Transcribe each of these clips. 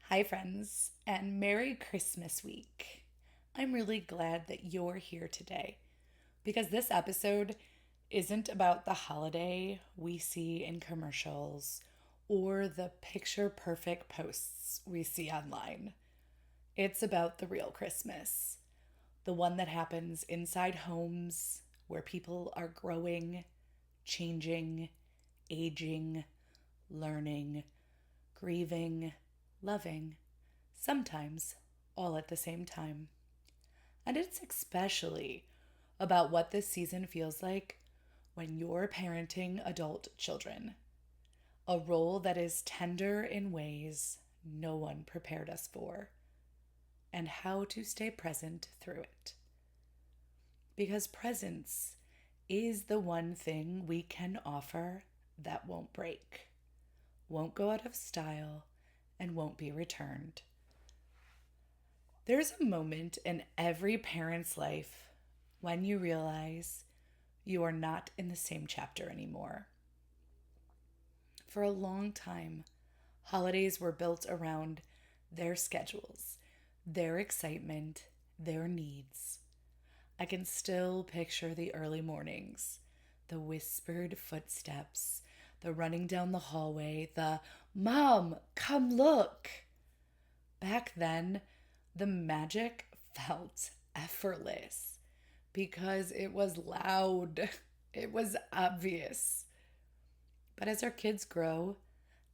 Hi, friends, and Merry Christmas Week. I'm really glad that you're here today because this episode isn't about the holiday we see in commercials or the picture perfect posts we see online. It's about the real Christmas, the one that happens inside homes where people are growing, changing, aging, learning, grieving, loving, sometimes all at the same time. And it's especially about what this season feels like when you're parenting adult children, a role that is tender in ways no one prepared us for, and how to stay present through it. Because presence is the one thing we can offer that won't break, won't go out of style, and won't be returned. There's a moment in every parent's life when you realize you are not in the same chapter anymore. For a long time, holidays were built around their schedules, their excitement, their needs. I can still picture the early mornings, the whispered footsteps, the running down the hallway, the "Mom, come look." Back then, the magic felt effortless because it was loud, it was obvious. But as our kids grow,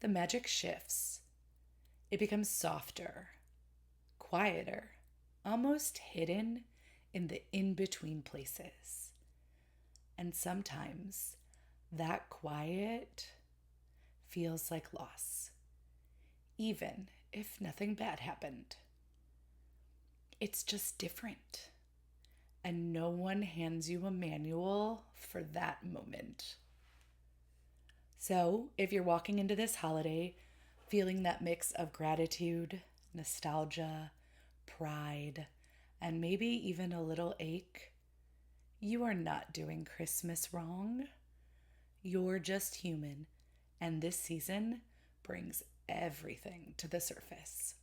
the magic shifts. It becomes softer, quieter, almost hidden in the in between places. And sometimes that quiet feels like loss, even if nothing bad happened. It's just different. And no one hands you a manual for that moment. So, if you're walking into this holiday feeling that mix of gratitude, nostalgia, pride, and maybe even a little ache, you are not doing Christmas wrong. You're just human, and this season brings everything to the surface.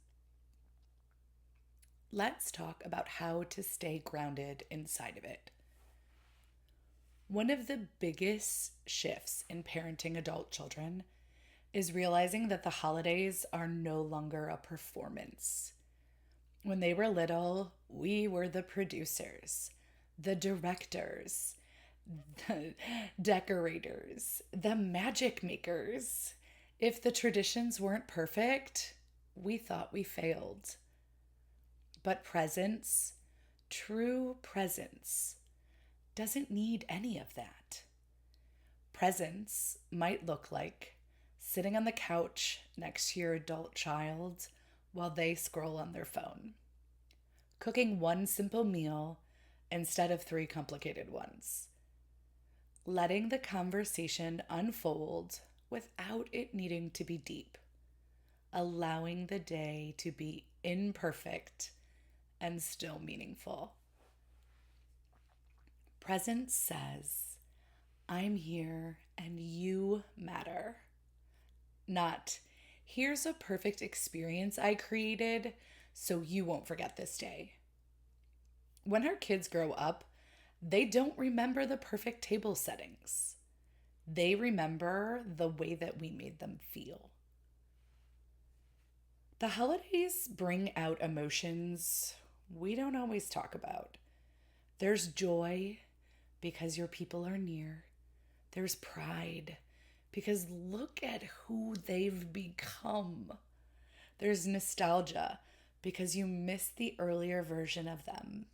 Let's talk about how to stay grounded inside of it. One of the biggest shifts in parenting adult children is realizing that the holidays are no longer a performance. When they were little, we were the producers, the directors, the decorators, the magic makers. If the traditions weren't perfect, we thought we failed. But presence, true presence, doesn't need any of that. Presence might look like sitting on the couch next to your adult child while they scroll on their phone, cooking one simple meal instead of three complicated ones, letting the conversation unfold without it needing to be deep, allowing the day to be imperfect and still meaningful. Presence says, I'm here and you matter. Not, here's a perfect experience I created so you won't forget this day. When our kids grow up, they don't remember the perfect table settings. They remember the way that we made them feel. The holidays bring out emotions we don't always talk about. There's joy because your people are near. There's pride because look at who they've become. There's nostalgia because you miss the earlier version of them.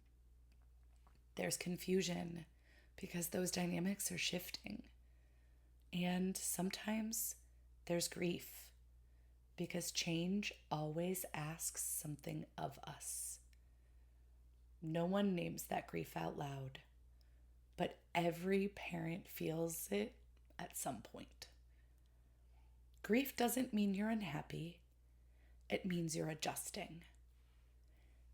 There's confusion because those dynamics are shifting. And sometimes there's grief because change always asks something of us. No one names that grief out loud, but every parent feels it at some point. Grief doesn't mean you're unhappy, it means you're adjusting.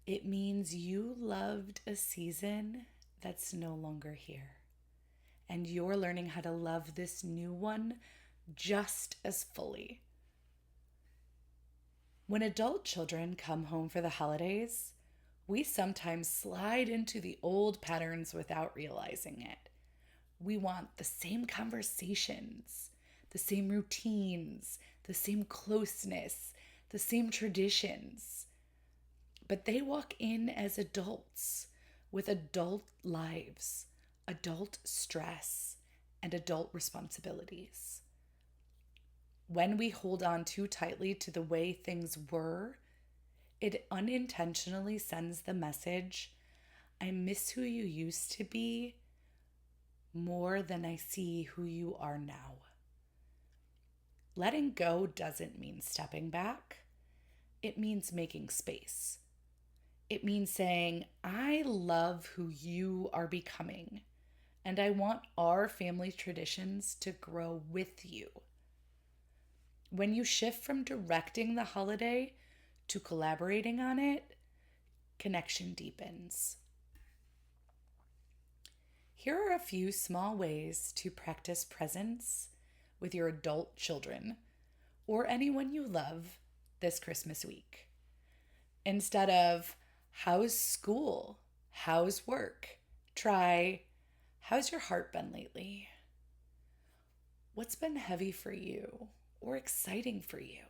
It means you loved a season that's no longer here, and you're learning how to love this new one just as fully. When adult children come home for the holidays, we sometimes slide into the old patterns without realizing it. We want the same conversations, the same routines, the same closeness, the same traditions. But they walk in as adults with adult lives, adult stress, and adult responsibilities. When we hold on too tightly to the way things were, it unintentionally sends the message, I miss who you used to be more than I see who you are now. Letting go doesn't mean stepping back. It means making space. It means saying, I love who you are becoming, and I want our family traditions to grow with you. When you shift from directing the holiday to collaborating on it, connection deepens. Here are a few small ways to practice presence with your adult children or anyone you love this Christmas week. Instead of, how's school? How's work? Try, how's your heart been lately? What's been heavy for you or exciting for you?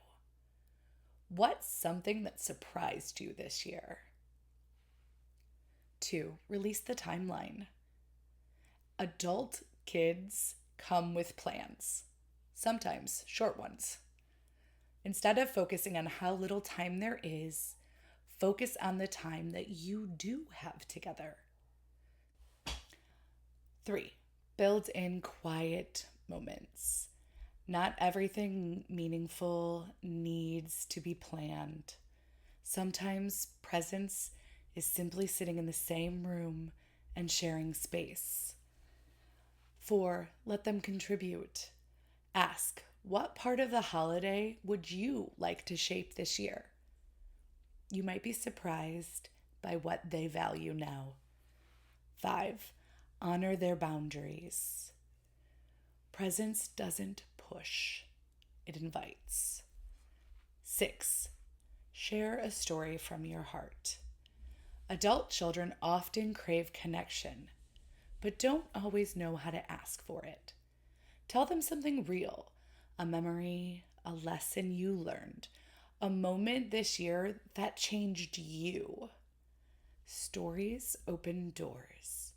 What's something that surprised you this year? 2, release the timeline. Adult kids come with plans, sometimes short ones. Instead of focusing on how little time there is, focus on the time that you do have together. 3, build in quiet moments. Not everything meaningful needs to be planned. Sometimes presence is simply sitting in the same room and sharing space. 4, let them contribute. Ask, what part of the holiday would you like to shape this year? You might be surprised by what they value now. 5, honor their boundaries. Presence doesn't push, it invites. 6, share a story from your heart. Adult children often crave connection, but don't always know how to ask for it. Tell them something real, a memory, a lesson you learned, a moment this year that changed you. Stories open doors.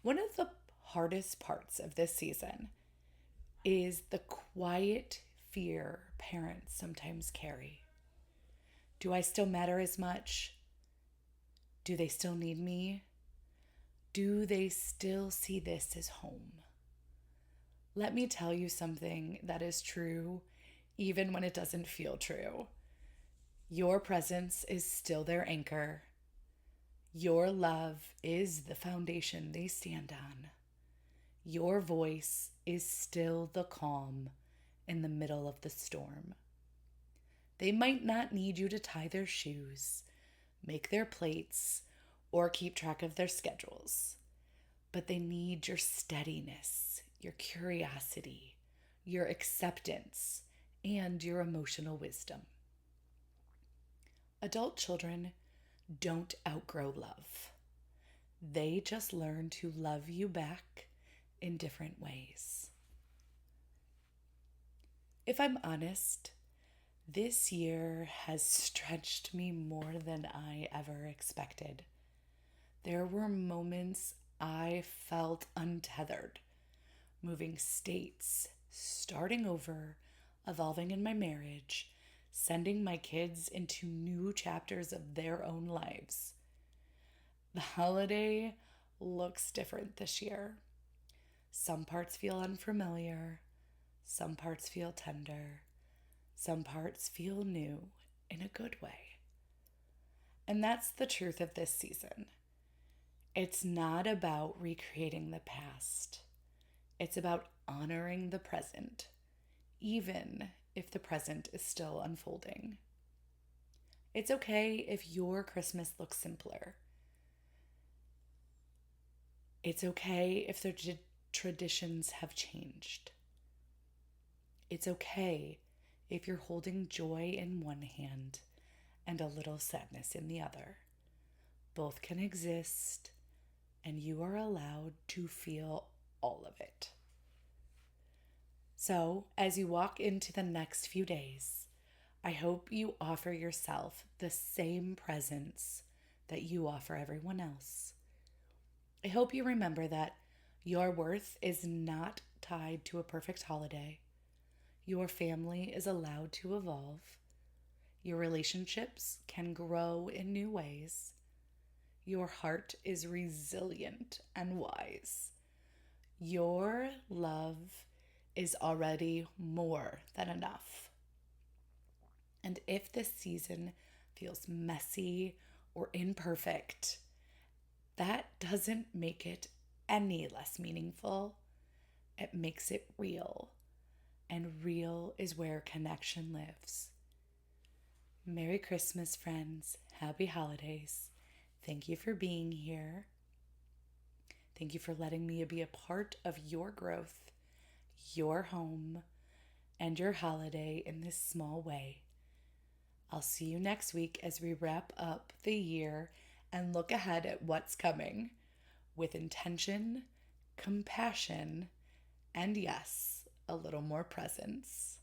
One of the hardest parts of this season is the quiet fear parents sometimes carry. Do I still matter as much? Do they still need me? Do they still see this as home? Let me tell you something that is true, even when it doesn't feel true. Your presence is still their anchor. Your love is the foundation they stand on. Your voice is still the calm in the middle of the storm. They might not need you to tie their shoes, make their plates, or keep track of their schedules, but they need your steadiness, your curiosity, your acceptance, and your emotional wisdom. Adult children don't outgrow love. They just learn to love you back in different ways. If I'm honest, this year has stretched me more than I ever expected. There were moments I felt untethered, moving states, starting over, evolving in my marriage, sending my kids into new chapters of their own lives. The holiday looks different this year. Some parts feel unfamiliar, some parts feel tender, some parts feel new in a good way. And that's the truth of this season. It's not about recreating the past. It's about honoring the present, even if the present is still unfolding. It's okay if your Christmas looks simpler. It's okay if the traditions have changed. It's okay if you're holding joy in one hand and a little sadness in the other. Both can exist, and you are allowed to feel all of it. So, as you walk into the next few days, I hope you offer yourself the same presence that you offer everyone else. I hope you remember that your worth is not tied to a perfect holiday. Your family is allowed to evolve. Your relationships can grow in new ways. Your heart is resilient and wise. Your love is already more than enough. And if this season feels messy or imperfect, that doesn't make it any less meaningful. It makes it real. And real is where connection lives. Merry Christmas, friends. Happy holidays. Thank you for being here. Thank you for letting me be a part of your growth, your home, and your holiday in this small way. I'll see you next week as we wrap up the year and look ahead at what's coming with intention, compassion, and yes, a little more presence.